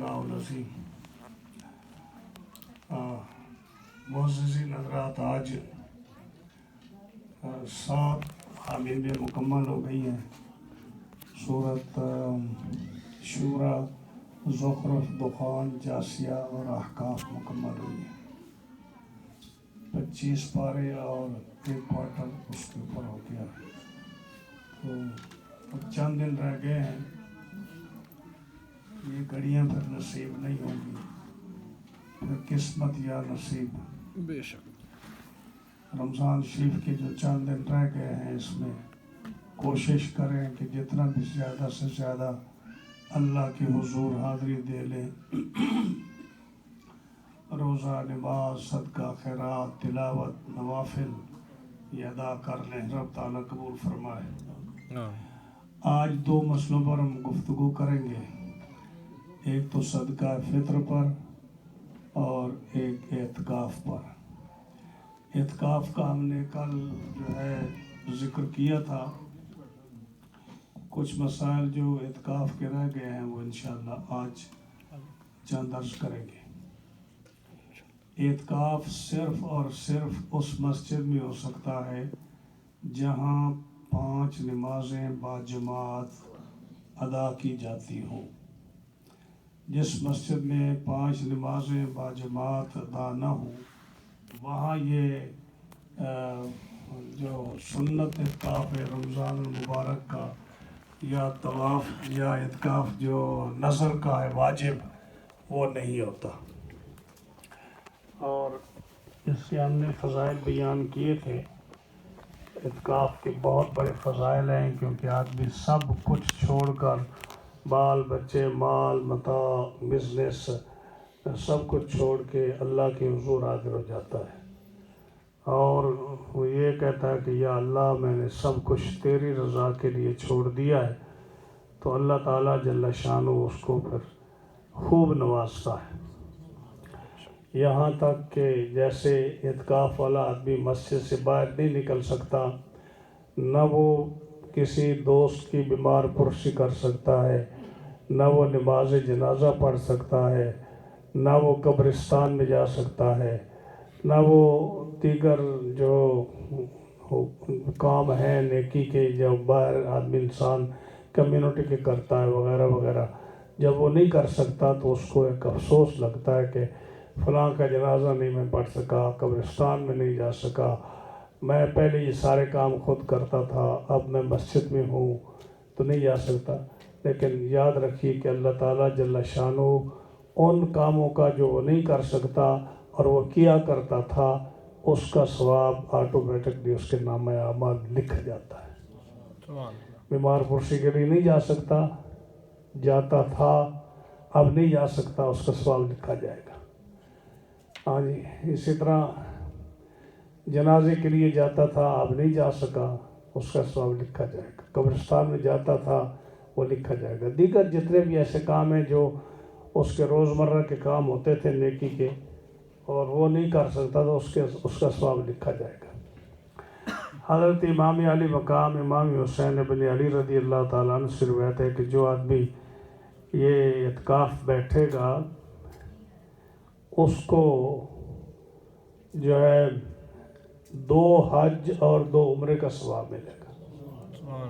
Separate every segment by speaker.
Speaker 1: اللہ العظیم۔ معززین حضرات، آج 7 حامل میں مکمل ہو گئی ہیں۔ سورت شورا، زخرف، دخان، جاسیہ اور احقاف مکمل ہوئی ہیں۔ 25 پارے اور 1 کوارٹر اس کے اوپر ہو گیا ہے۔ تو اب چند دن رہ گئے ہیں، یہ گھڑیاں پھر نصیب نہیں ہوں گی، پھر قسمت یا نصیب۔
Speaker 2: بے شک
Speaker 1: رمضان شریف کے جو چند دن رہ گئے ہیں، اس میں کوشش کریں کہ جتنا بھی زیادہ سے زیادہ اللہ کے حضور حاضری دے لیں۔ روزہ، نماز، صدقہ، خیرات، تلاوت، نوافل یہ ادا کر لیں، رب تعالیٰ قبول فرمائے۔ آج 2 مسئلوں پر ہم گفتگو کریں گے، ایک تو صدقہ فطر پر اور ایک اعتکاف پر۔ اعتکاف کا ہم نے کل جو ہے ذکر کیا تھا۔ کچھ مسائل جو اعتکاف کے رہ گئے ہیں وہ انشاءاللہ آج چند عرض کریں گے۔ اعتکاف صرف اور صرف اس مسجد میں ہو سکتا ہے جہاں 5 نمازیں باجماعت ادا کی جاتی ہوں۔ جس مسجد میں 5 نمازیں باجماعت ادا نہ ہوں، وہاں یہ جو سنت اعتکاف ہے رمضان المبارک کا، یا طواف یا اعتکاف جو نظر کا ہے واجب، وہ نہیں ہوتا۔ اور اس کے ہم نے فضائل بیان کیے تھے۔ اعتکاف کے بہت بڑے فضائل ہیں، کیونکہ آدمی سب کچھ چھوڑ کر، بال بچے، مال متاع، بزنس، سب کچھ چھوڑ کے اللہ کے حضور حاضر ہو جاتا ہے، اور وہ یہ کہتا ہے کہ یا اللہ، میں نے سب کچھ تیری رضا کے لیے چھوڑ دیا ہے۔ تو اللہ تعالیٰ جل شانہ اس کو پھر خوب نوازتا ہے، یہاں تک کہ جیسے اعتکاف والا آدمی مسجد سے باہر نہیں نکل سکتا، نہ وہ کسی دوست کی بیمار پرسی کر سکتا ہے، نہ وہ نماز جنازہ پڑھ سکتا ہے، نہ وہ قبرستان میں جا سکتا ہے، نہ وہ دیگر جو کام ہیں نیکی کے جو باہر آدمی انسان کمیونٹی کے کرتا ہے وغیرہ وغیرہ، جب وہ نہیں کر سکتا تو اس کو ایک افسوس لگتا ہے کہ فلاں کا جنازہ نہیں میں پڑھ سکا، قبرستان میں نہیں جا سکا، میں پہلے یہ سارے کام خود کرتا تھا، اب میں مسجد میں ہوں تو نہیں جا سکتا۔ لیکن یاد رکھیے کہ اللہ تعالیٰ جل شانہ ان کاموں کا جو وہ نہیں کر سکتا اور وہ کیا کرتا تھا، اس کا ثواب آٹومیٹکلی اس کے نامہ اعمال لکھا جاتا ہے۔ بیمار پرسی کے لیے نہیں جا سکتا، جاتا تھا، اب نہیں جا سکتا، اس کا ثواب لکھا جائے گا۔ ہاں جی، اسی طرح جنازے کے لیے جاتا تھا، اب نہیں جا سکا، اس کا ثواب لکھا جائے گا۔ قبرستان میں جاتا تھا، وہ لکھا جائے گا۔ دیگر جتنے بھی ایسے کام ہیں جو اس کے روزمرہ کے کام ہوتے تھے نیکی کے، اور وہ نہیں کر سکتا تو اس کا ثواب لکھا جائے گا۔ حضرت امام علی مقام امام حسین بن علی رضی اللہ تعالیٰ عنہ سے روایت ہے کہ جو آدمی یہ اعتکاف بیٹھے گا، اس کو جو ہے 2 حج اور 2 عمرے کا ثواب ملے گا۔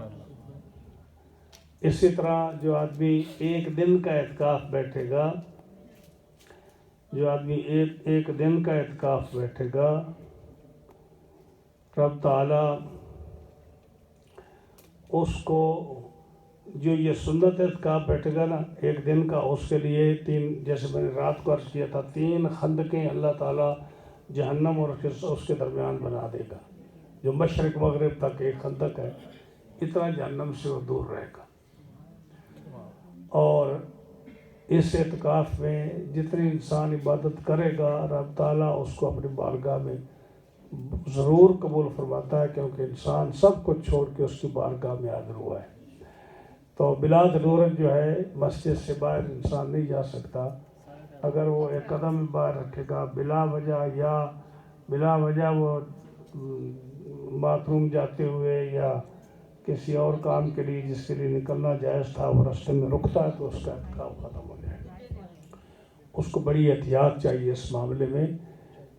Speaker 1: اسی طرح جو آدمی 1 دن کا اعتکاف بیٹھے گا، جو آدمی ایک دن کا اعتکاف بیٹھے گا، رب تعالیٰ اس کو جو یہ سنت اعتکاف بیٹھے گا نا 1 دن کا، اس کے لیے 3، جیسے میں نے رات کو عرض کیا تھا، 3 خندقیں اللہ تعالیٰ جہنم اور اس کے درمیان بنا دے گا۔ جو مشرق مغرب تک ایک خندق ہے، اتنا جہنم سے وہ دور رہے گا۔ اور اس اعتکاف میں جتنی انسان عبادت کرے گا، رب تعالیٰ اس کو اپنی بارگاہ میں ضرور قبول فرماتا ہے، کیونکہ انسان سب کچھ چھوڑ کے اس کی بارگاہ میں حاضر ہوا ہے۔ تو بلا ضرورت جو ہے مسجد سے باہر انسان نہیں جا سکتا۔ اگر وہ 1 قدم باہر رکھے گا بلا وجہ، یا بلا وجہ وہ باتھ روم جاتے ہوئے یا کسی اور کام کے لیے جس کے لیے نکلنا جائز تھا، وہ راستے میں رکتا ہے، تو اس کا اعتکاف ختم ہو جائے گا۔ اس کو بڑی احتیاط چاہیے اس معاملے میں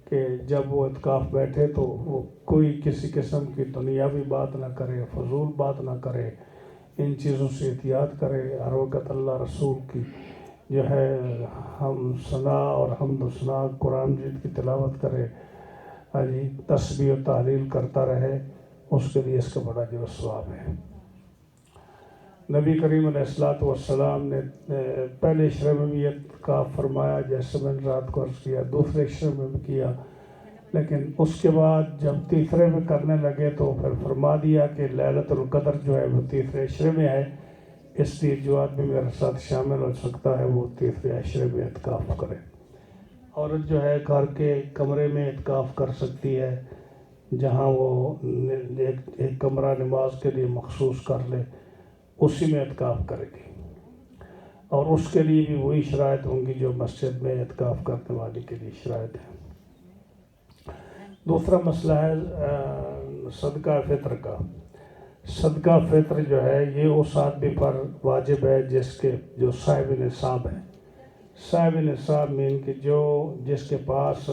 Speaker 1: کہ جب وہ اعتکاف بیٹھے تو وہ کوئی کسی قسم کی دنیاوی بات نہ کرے، فضول بات نہ کرے، ان چیزوں سے احتیاط کرے، ہر وقت اللہ رسول کی جو ہے ہم ثنا اور حمد و ثنا قرآن مجید کی تلاوت کرے، تسبیح و تحلیل کرتا رہے، اس کے لیے اس کا بڑا جو ثواب ہے۔ نبی کریم علیہ السلام نے پہلے عشرے میں بھی اعتکاف فرمایا، جیسے میں نے رات کو عرض کیا، دوسرے عشرے میں بھی کیا، لیکن اس کے بعد جب تیسرے میں کرنے لگے تو پھر فرما دیا کہ لیلۃ القدر جو ہے وہ تیسرے عشرے میں ہے، اس لیے جو آدمی میرے ساتھ شامل ہو سکتا ہے وہ تیسرے عشرے میں اعتکاف کرے۔ عورت جو ہے گھر کے کمرے میں اعتکاف کر سکتی ہے، جہاں وہ ایک کمرہ نماز کے لیے مخصوص کر لے، اسی میں اعتکاف کرے گی، اور اس کے لیے بھی وہی شرائط ہوں گی جو مسجد میں اعتکاف کرنے والی کے لیے شرائط ہیں۔ دوسرا مسئلہ ہے صدقہ فطر کا۔ صدقہ فطر جو ہے یہ اس آدمی پر واجب ہے جو صاحب نصاب ہے۔ صاحب نصاب مین کہ جس کے پاس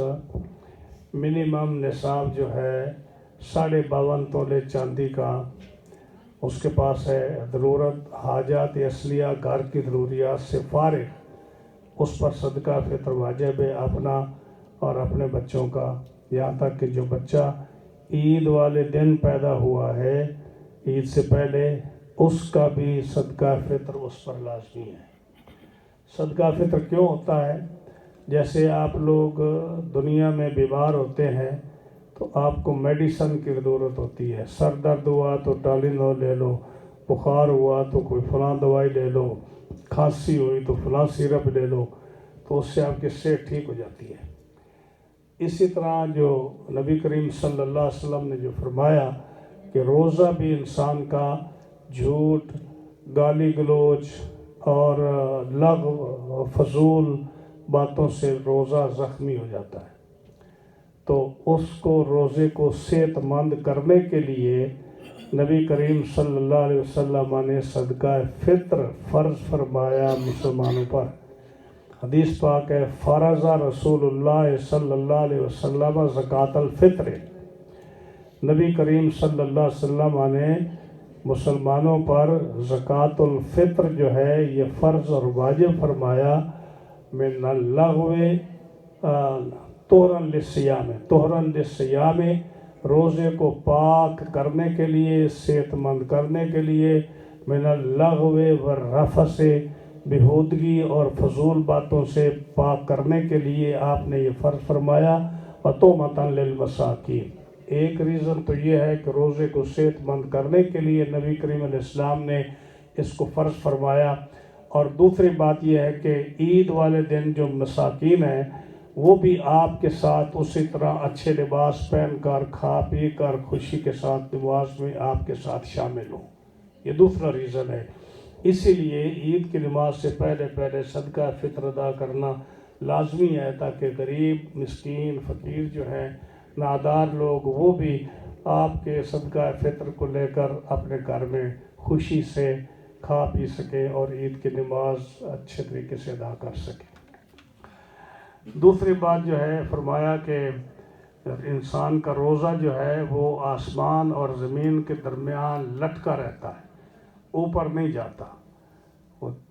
Speaker 1: منیمم نصاب جو ہے 52.5 تولے چاندی کا اس کے پاس ہے، ضرورت حاجات اصلیہ گھر کی ضروریات سے فارغ، اس پر صدقہ فطر واجب ہے، اپنا اور اپنے بچوں کا، یہاں تک کہ جو بچہ عید والے دن پیدا ہوا ہے، عید سے پہلے، اس کا بھی صدقہ فطر اس پر لازمی ہے۔ صدقہ فطر کیوں ہوتا ہے؟ جیسے آپ لوگ دنیا میں بیمار ہوتے ہیں تو آپ کو میڈیسن کی ضرورت ہوتی ہے، سر درد ہوا تو ٹالینول لے لو، بخار ہوا تو کوئی فلاں دوائی لے لو، کھانسی ہوئی تو فلاں سیرپ لے لو، تو اس سے آپ کی صحت ٹھیک ہو جاتی ہے۔ اسی طرح جو نبی کریم صلی اللہ علیہ وسلم نے جو فرمایا کہ روزہ بھی انسان کا جھوٹ، گالی گلوچ اور لغو فضول باتوں سے روزہ زخمی ہو جاتا ہے، تو اس کو روزے کو صحت مند کرنے کے لیے نبی کریم صلی اللہ علیہ وسلم نے صدقہ فطر فرض فرمایا مسلمانوں پر۔ حدیث پاک ہے، فرض رسول اللہ صلی اللہ علیہ وسلم زکوٰۃ الفطر۔ نبی کریم صلی اللہ علیہ وسلم نے مسلمانوں پر زکوٰۃ الفطر جو ہے یہ فرض اور واجب فرمایا، من اللغو طہرا للصیام، روزے کو پاک کرنے کے لیے، صحت مند کرنے کے لیے، من اللغو والرفث، بیہودگی اور فضول باتوں سے پاک کرنے کے لیے آپ نے یہ فرض فرمایا، وتومۃ للمساکین۔ ایک ریزن تو یہ ہے کہ روزے کو صحت مند کرنے کے لیے نبی کریم علیہ السلام نے اس کو فرض فرمایا، اور دوسری بات یہ ہے کہ عید والے دن جو مساکین ہیں وہ بھی آپ کے ساتھ اسی طرح اچھے لباس پہن کر، کھا پی کر، خوشی کے ساتھ نماز میں آپ کے ساتھ شامل ہوں، یہ دوسرا ریزن ہے۔ اسی لیے عید کی نماز سے پہلے صدقہ فطر ادا کرنا لازمی ہے، تاکہ غریب، مسکین، فقیر جو ہیں، نادار لوگ، وہ بھی آپ کے صدقہ فطر کو لے کر اپنے گھر میں خوشی سے کھا پی سکیں اور عید کی نماز اچھے طریقے سے ادا کر سکیں۔ دوسری بات جو ہے فرمایا کہ انسان کا روزہ جو ہے وہ آسمان اور زمین کے درمیان لٹکا رہتا ہے، اوپر نہیں جاتا۔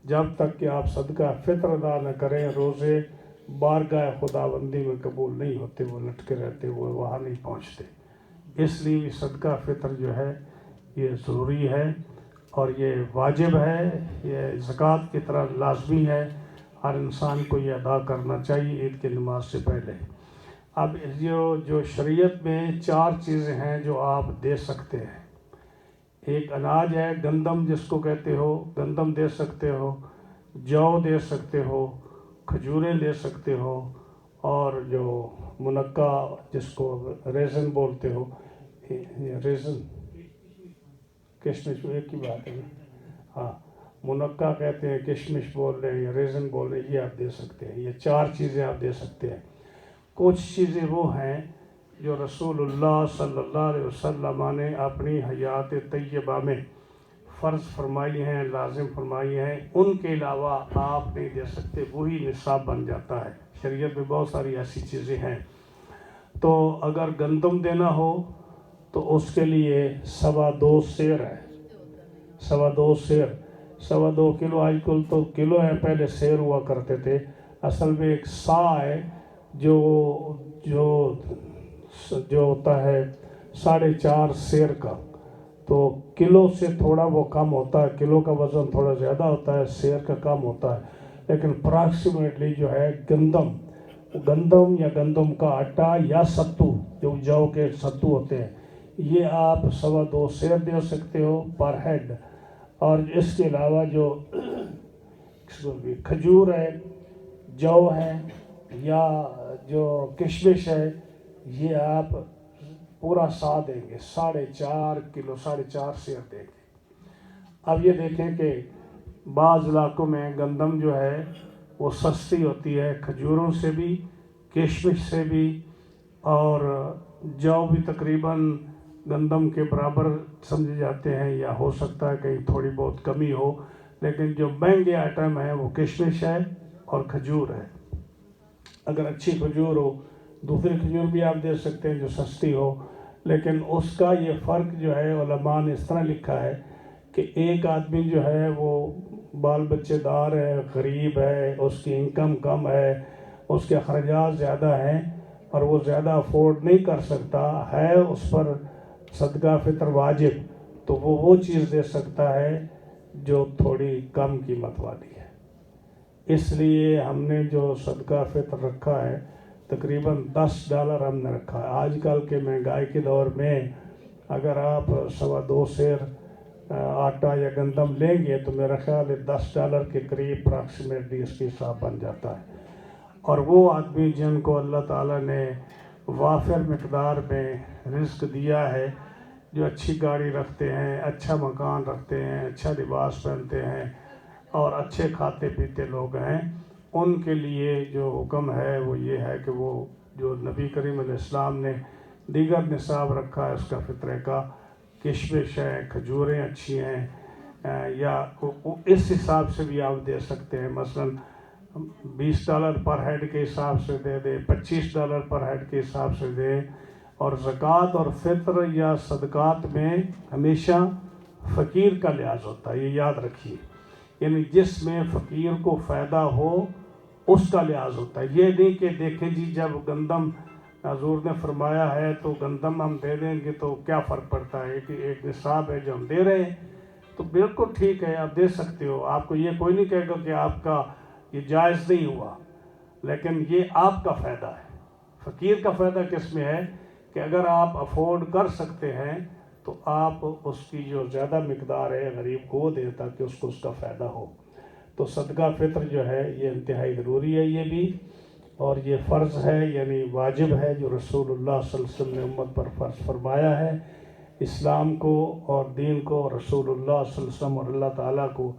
Speaker 1: جب تک کہ آپ صدقہ فطر ادا نہ کریں، روزے بارگاہ خداوندی میں قبول نہیں ہوتے، وہ لٹکے رہتے، وہ وہاں نہیں پہنچتے۔ اس لیے صدقہ فطر جو ہے یہ ضروری ہے اور یہ واجب ہے، یہ زکوٰۃ کی طرح لازمی ہے، ہر انسان کو یہ ادا کرنا چاہیے عید کی نماز سے پہلے۔ اب جو شریعت میں 4 چیزیں ہیں جو آپ دے سکتے ہیں، ایک اناج ہے، گندم جس کو کہتے ہو، گندم دے سکتے ہو، جو دے سکتے ہو، کھجوریں دے سکتے ہو، اور جو منقع جس کو ریزن بولتے ہو، ریزن کشمش ایک ہی بات ہے، ہاں، منقع کہتے ہیں، کشمش بول رہے ہیں یا ریزن بول رہے ہیں، یہ آپ دے سکتے ہیں۔ یہ 4 چیزیں آپ دے سکتے ہیں۔ کچھ چیزیں وہ ہیں جو رسول اللہ صلی اللہ علیہ وسلم نے اپنی حیات طیبہ میں فرض فرمائی ہیں، لازم فرمائی ہیں، ان کے علاوہ آپ نہیں دے سکتے، وہی نصاب بن جاتا ہے۔ شریعت میں بہت ساری ایسی چیزیں ہیں۔ تو اگر گندم دینا ہو تو اس کے لیے 2.25 سیر ہے، 2.25 سیر، 2.25 کلو، آج کل تو کلو ہے، پہلے سیر ہوا کرتے تھے۔ اصل میں ایک سا ہے جو ہوتا ہے 4.5 سیر کا، تو کلو سے تھوڑا وہ کم ہوتا ہے، کلو کا وزن تھوڑا زیادہ ہوتا ہے، سیر کا کم ہوتا ہے، لیکن اپراکسیمیٹلی جو ہے گندم یا گندم کا آٹا یا ستو، جو جو کے ستو ہوتے ہیں، یہ آپ 2.25 سیر دے سکتے ہو پر ہیڈ۔ اور اس کے علاوہ جو کھجور ہے، جو ہے، یا جو کشمش ہے، یہ آپ پورا سا دیں گے، 4.5 کلو، 4.5 سیر دیں گے۔ اب یہ دیکھیں کہ بعض علاقوں میں گندم جو ہے وہ سستی ہوتی ہے، کھجوروں سے بھی، کشمش سے بھی، اور جو بھی تقریباً گندم کے برابر سمجھے جاتے ہیں، یا ہو سکتا ہے کہیں تھوڑی بہت کمی ہو، لیکن جو مہنگے آئٹم ہیں وہ کشمش ہے اور کھجور ہے۔ اگر اچھی کھجور ہو، دوسری کھجور بھی آپ دے سکتے ہیں جو سستی ہو، لیکن اس کا یہ فرق جو ہے علماء نے اس طرح لکھا ہے کہ ایک آدمی جو ہے وہ بال بچے دار ہے، غریب ہے، اس کی انکم کم ہے، اس کے اخراجات زیادہ ہیں، اور وہ زیادہ افورڈ نہیں کر سکتا ہے، اس پر صدقہ فطر واجب، تو وہ چیز دے سکتا ہے جو تھوڑی کم قیمت والی ہے۔ اس لیے ہم نے جو صدقہ فطر رکھا ہے تقریباً $10 ہم نے رکھا ہے۔ آج کل کے مہنگائی کے دور میں اگر آپ 2.25 سیر آٹا یا گندم لیں گے تو میرا خیال ہے $10 کے قریب اپراکسیمیٹلی اس کی حساب بن جاتا ہے۔ اور وہ آدمی جن کو اللہ تعالیٰ نے وافر مقدار میں رزق دیا ہے، جو اچھی گاڑی رکھتے ہیں، اچھا مکان رکھتے ہیں، اچھا لباس پہنتے ہیں، اور اچھے کھاتے پیتے لوگ ہیں، ان کے لیے جو حکم ہے وہ یہ ہے کہ وہ جو نبی کریم علیہ السلام نے دیگر نصاب رکھا ہے اس کا فطرے کا، کشمش ہے، کھجوریں اچھی ہیں، یا اس حساب سے بھی آپ دے سکتے ہیں۔ مثلاً $20 پر ہیڈ کے حساب سے دے دیں، $25 پر ہیڈ کے حساب سے دیں۔ اور زکوٰۃ اور فطر یا صدقات میں ہمیشہ فقیر کا لحاظ ہوتا ہے، یہ یاد رکھیے، یعنی جس میں فقیر کو فائدہ ہو اس کا لحاظ ہوتا ہے۔ یہ نہیں کہ دیکھیں جی جب گندم حضور نے فرمایا ہے تو گندم ہم دے دیں گے تو کیا فرق پڑتا ہے، کہ ایک نصاب ہے جو ہم دے رہے ہیں تو بالکل ٹھیک ہے، آپ دے سکتے ہو، آپ کو یہ کوئی نہیں کہے گا کہ آپ کا یہ جائز نہیں ہوا، لیکن یہ آپ کا فائدہ ہے۔ فقیر کا فائدہ کس میں ہے کہ اگر آپ افورڈ کر سکتے ہیں تو آپ اس کی جو زیادہ مقدار ہے غریب کو دیں تاکہ اس کو اس کا فائدہ ہو۔ تو صدقہ فطر جو ہے یہ انتہائی ضروری ہے، یہ بھی، اور یہ فرض ہے، یعنی واجب ہے جو رسول اللہ صلی اللہ علیہ وسلم نے امت پر فرض فرمایا ہے۔ اسلام کو اور دین کو، رسول اللہ صلی اللہ علیہ وسلم اور اللہ تعالیٰ کو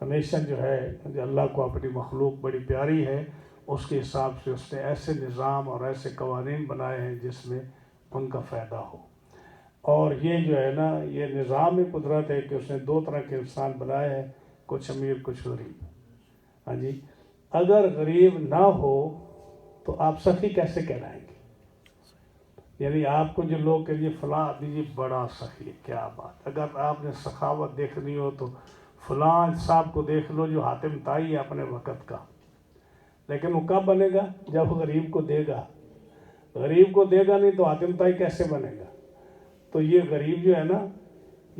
Speaker 1: ہمیشہ جو ہے، اللہ کو اپنی مخلوق بڑی پیاری ہے، اس کے حساب سے اس نے ایسے نظام اور ایسے قوانین بنائے ہیں جس میں ان کا فائدہ ہو۔ اور یہ جو ہے نا، یہ نظام قدرت ہے کہ اس نے 2 طرح کے انسان بنائے ہیں، کچھ امیر کچھ غریب۔ ہاں جی، اگر غریب نہ ہو تو آپ سخی کیسے کہلائیں گے؟ یعنی آپ کو جو لوگ کہیں گے فلاں آدمی جی بڑا سخی ہے، کیا بات، اگر آپ نے سخاوت دیکھنی ہو تو فلاں صاحب کو دیکھ لو جو حاتم طائی ہے اپنے وقت کا، لیکن وہ کب بنے گا؟ جب غریب کو دے گا۔ غریب کو دے گا نہیں تو حاتم طائی کیسے بنے گا؟ تو یہ غریب جو ہے نا،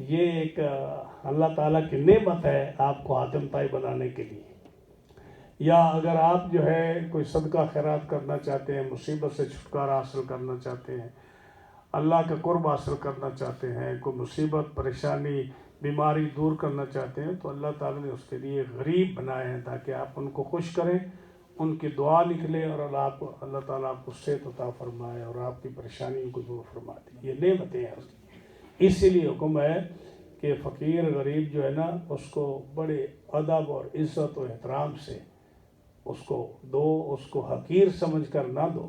Speaker 1: یہ ایک اللہ تعالیٰ کی نعمت ہے آپ کو حاتم طائی بنانے کے لیے۔ یا اگر آپ جو ہے کوئی صدقہ خیرات کرنا چاہتے ہیں، مصیبت سے چھٹکارا حاصل کرنا چاہتے ہیں، اللہ کا قرب حاصل کرنا چاہتے ہیں، کوئی مصیبت پریشانی بیماری دور کرنا چاہتے ہیں، تو اللہ تعالیٰ نے اس کے لیے غریب بنائے ہیں تاکہ آپ ان کو خوش کریں، ان کی دعا نکلے، اور اللہ تعالیٰ آپ کو صحت عطا فرمائے اور آپ کی پریشانیوں کو دور فرما دے۔ یہ نعمتیں ہیں اس کی۔ اسی لیے حکم ہے کہ فقیر غریب جو ہے نا، اس کو بڑے ادب اور عزت و احترام سے اس کو دو، اس کو حقیر سمجھ کر نہ دو۔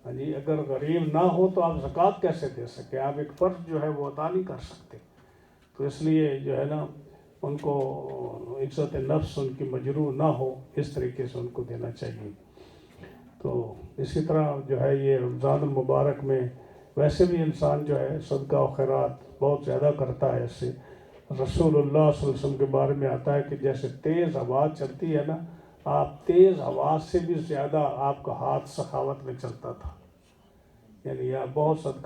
Speaker 1: ہاں جی، اگر غریب نہ ہو تو آپ زکوٰۃ کیسے دے سکیں؟ آپ ایک فرض جو ہے وہ ادا نہیں کر سکتے۔ تو تو اس لیے جو ہے نا ان کو عزت نفس ان کی مجروح نہ ہو، اس طریقے سے ان کو دینا چاہیے۔ تو اسی طرح جو ہے یہ رمضان المبارک میں ویسے بھی انسان جو ہے صدقہ و خیرات بہت زیادہ کرتا ہے۔ اس سے رسول اللہ صلی اللہ علیہ وسلم کے بارے میں آتا ہے کہ جیسے تیز ہوا چلتی ہے نا، آپ تیز ہوا سے بھی زیادہ آپ کا ہاتھ سخاوت میں چلتا تھا، یعنی آپ بہت صدقہ